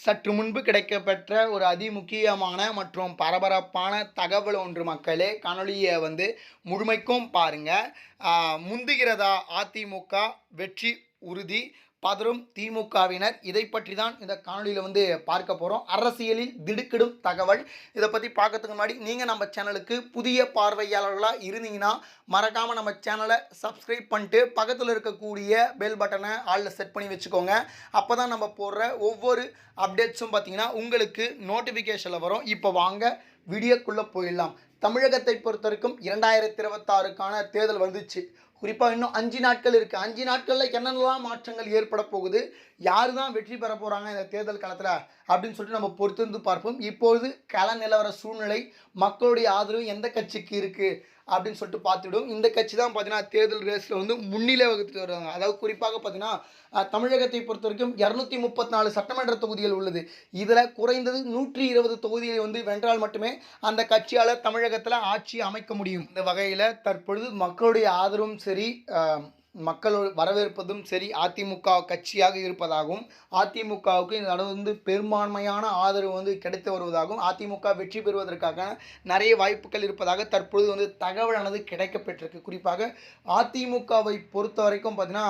சற்று முன்பு கிடைக்கப்பெற்ற ஒரு அதிமுக்கியமான மற்றும் பரபரப்பான தகவல் ஒன்று மக்களே. காணொளியை முழுமைக்கும் பாருங்க. முந்துகிறதா அதிமுக வெற்றி உறுதி, பதறும் திமுகவினர். இதை பற்றி தான் இந்த காணொலியில் பார்க்க போகிறோம். அரசியலில் திடுக்கிடும் தகவல். இதை பற்றி பார்க்கறதுக்கு முன்னாடி நீங்கள் நம்ம சேனலுக்கு புதிய பார்வையாளர்களாக இருந்தீங்கன்னா மறக்காமல் நம்ம சேனலை சப்ஸ்கிரைப் பண்ணிட்டு பக்கத்தில் இருக்கக்கூடிய பெல் பட்டனை ஆளில் செட் பண்ணி வச்சுக்கோங்க. அப்போ தான் நம்ம போடுற ஒவ்வொரு அப்டேட்ஸும் பார்த்தீங்கன்னா உங்களுக்கு நோட்டிஃபிகேஷனில் வரும். இப்போ வாங்க வீடியோக்குள்ளே போயிடலாம். தமிழகத்தை பொறுத்த வரைக்கும் 2026க்கான தேர்தல் வந்துச்சு. குறிப்பாக இன்னும் 5 நாட்கள் இருக்குது. 5 நாட்களில் என்னென்னலாம் மாற்றங்கள் ஏற்பட போகுது, யார் தான் வெற்றி பெற போகிறாங்க இந்த தேர்தல் களத்தில் அப்படின்னு சொல்லிட்டு நம்ம பொறுத்திருந்து பார்ப்போம். இப்பொழுது கள நிலவர சூழ்நிலை, மக்களுடைய ஆதரவு எந்த கட்சிக்கு இருக்குது அப்படின்னு சொல்லிட்டு பார்த்துவிடும். இந்த கட்சி தான் பார்த்தீங்கன்னா தேர்தல் ரேஸில் முன்னிலை வகுத்து வருவாங்க. அதாவது குறிப்பாக பார்த்தீங்கன்னா தமிழகத்தை பொறுத்த வரைக்கும் 234 சட்டமன்ற தொகுதிகள் உள்ளது. இதில் குறைந்தது 120 தொகுதிகளை வென்றால் மட்டுமே அந்த கட்சியால் தமிழகத்தில் ஆட்சி அமைக்க முடியும். இந்த வகையில் தற்பொழுது மக்களுடைய ஆதரவும் சரி, மக்கள் வரவேற்பதும் சரி அதிமுக கட்சியாக இருப்பதாகவும், அதிமுகவுக்கு இந்த தடவை பெரும்பான்மையான ஆதரவு கிடைத்து வருவதாகவும், அதிமுக வெற்றி பெறுவதற்காக நிறைய வாய்ப்புகள் இருப்பதாக தற்பொழுது தகவலானது கிடைக்கப்பெற்றிருக்கு. குறிப்பாக அதிமுகவை பொறுத்த வரைக்கும் பார்த்தீங்கன்னா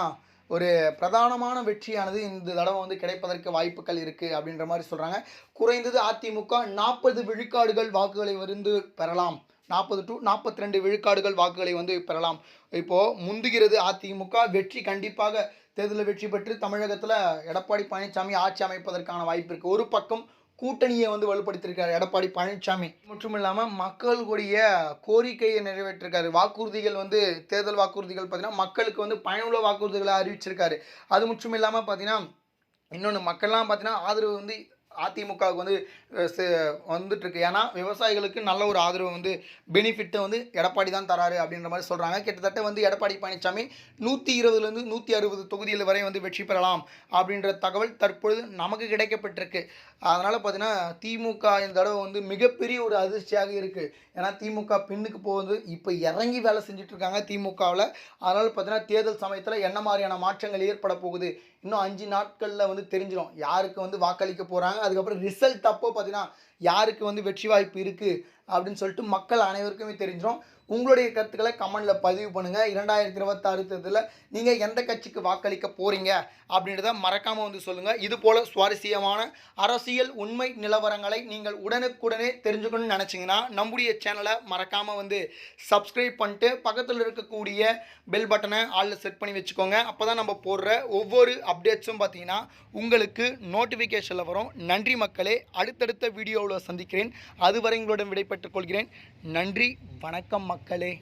ஒரு பிரதானமான வெற்றியானது இந்த தடவை கிடைப்பதற்கு வாய்ப்புகள் இருக்குது அப்படின்ற மாதிரி சொல்கிறாங்க. குறைந்தது அதிமுக 40 விழுக்காடுகள் வாக்குகளை பெறலாம். 40 to 42 விழுக்காடுகள் வாக்குகளை பெறலாம். இப்போது முந்துகிறது அதிமுக வெற்றி. கண்டிப்பாக தேர்தலில் வெற்றி பெற்று தமிழகத்தில் எடப்பாடி பழனிசாமி ஆட்சி அமைப்பதற்கான வாய்ப்பு இருக்குது. ஒரு பக்கம் கூட்டணியை வலுப்படுத்தியிருக்காரு எடப்பாடி பழனிசாமி. மட்டும் இல்லாமல் மக்களுடைய கோரிக்கையை நிறைவேற்றிருக்காரு. வாக்குறுதிகள் தேர்தல் வாக்குறுதிகள் பார்த்தீங்கன்னா மக்களுக்கு பயனுள்ள வாக்குறுதிகளை அறிவிச்சிருக்காரு. அது மட்டும் இல்லாமல் பார்த்தீங்கன்னா இன்னொன்று மக்கள்லாம் பார்த்தீங்கன்னா ஆதரவு அதிமுகவுக்கு வந்துட்டுருக்கு. ஏன்னா விவசாயிகளுக்கு நல்ல ஒரு ஆதரவு பெனிஃபிட்டை எடப்பாடி தான் தராரு அப்படின்ற மாதிரி சொல்கிறாங்க. கிட்டத்தட்ட எடப்பாடி பழனிசாமி 120லேருந்து 160 தொகுதிகள் வரை வெற்றி பெறலாம் அப்படின்ற தகவல் தற்பொழுது நமக்கு கிடைக்கப்பட்டிருக்கு. அதனால் பார்த்தீங்கன்னா திமுக இந்த தடவை மிகப்பெரிய ஒரு அதிர்ச்சியாக இருக்குது. ஏன்னா திமுக பின்னுக்கு போகுது. இப்போ இறங்கி வேலை செஞ்சிட்ருக்காங்க திமுகவில். அதனால் பார்த்தீங்கன்னா தேர்தல் சமயத்தில் என்ன மாதிரியான மாற்றங்கள் ஏற்பட போகுது இன்னும் 5 நாட்களில் தெரிஞ்சிடும். யாருக்கு வாக்களிக்க போகிறாங்க, அதுக்கப்புறம் ரிசல்ட் அப்போ பார்த்தீங்கன்னா யாருக்கு வெற்றி வாய்ப்பு இருக்குது அப்படின்னு சொல்லிட்டு மக்கள் அனைவருக்குமே தெரிஞ்சிடும். உங்களுடைய கருத்துக்களை கமெண்டில் பதிவு பண்ணுங்கள். 2026 தேர்தலில் நீங்கள் எந்த கட்சிக்கு வாக்களிக்க போகிறீங்க அப்படின்றத மறக்காமல் சொல்லுங்கள். இதுபோல் சுவாரஸ்யமான அரசியல் உண்மை நிலவரங்களை நீங்கள் உடனுக்குடனே தெரிஞ்சுக்கணும்னு நினச்சிங்கன்னா நம்முடைய சேனலை மறக்காமல் சப்ஸ்கிரைப் பண்ணிட்டு பக்கத்தில் இருக்கக்கூடிய பெல் பட்டனை ஆளில் செட் பண்ணி வச்சுக்கோங்க. அப்போ தான் நம்ம போடுற ஒவ்வொரு அப்டேட்ஸும் பார்த்தீங்கன்னா உங்களுக்கு நோட்டிஃபிகேஷனில் வரும். நன்றி மக்களே. அடுத்தடுத்த வீடியோவில் சந்திக்கிறேன். அதுவரை உங்களுடன் விடைபெற்றுக் கொள்கிறேன். நன்றி, வணக்கம் மக்களே.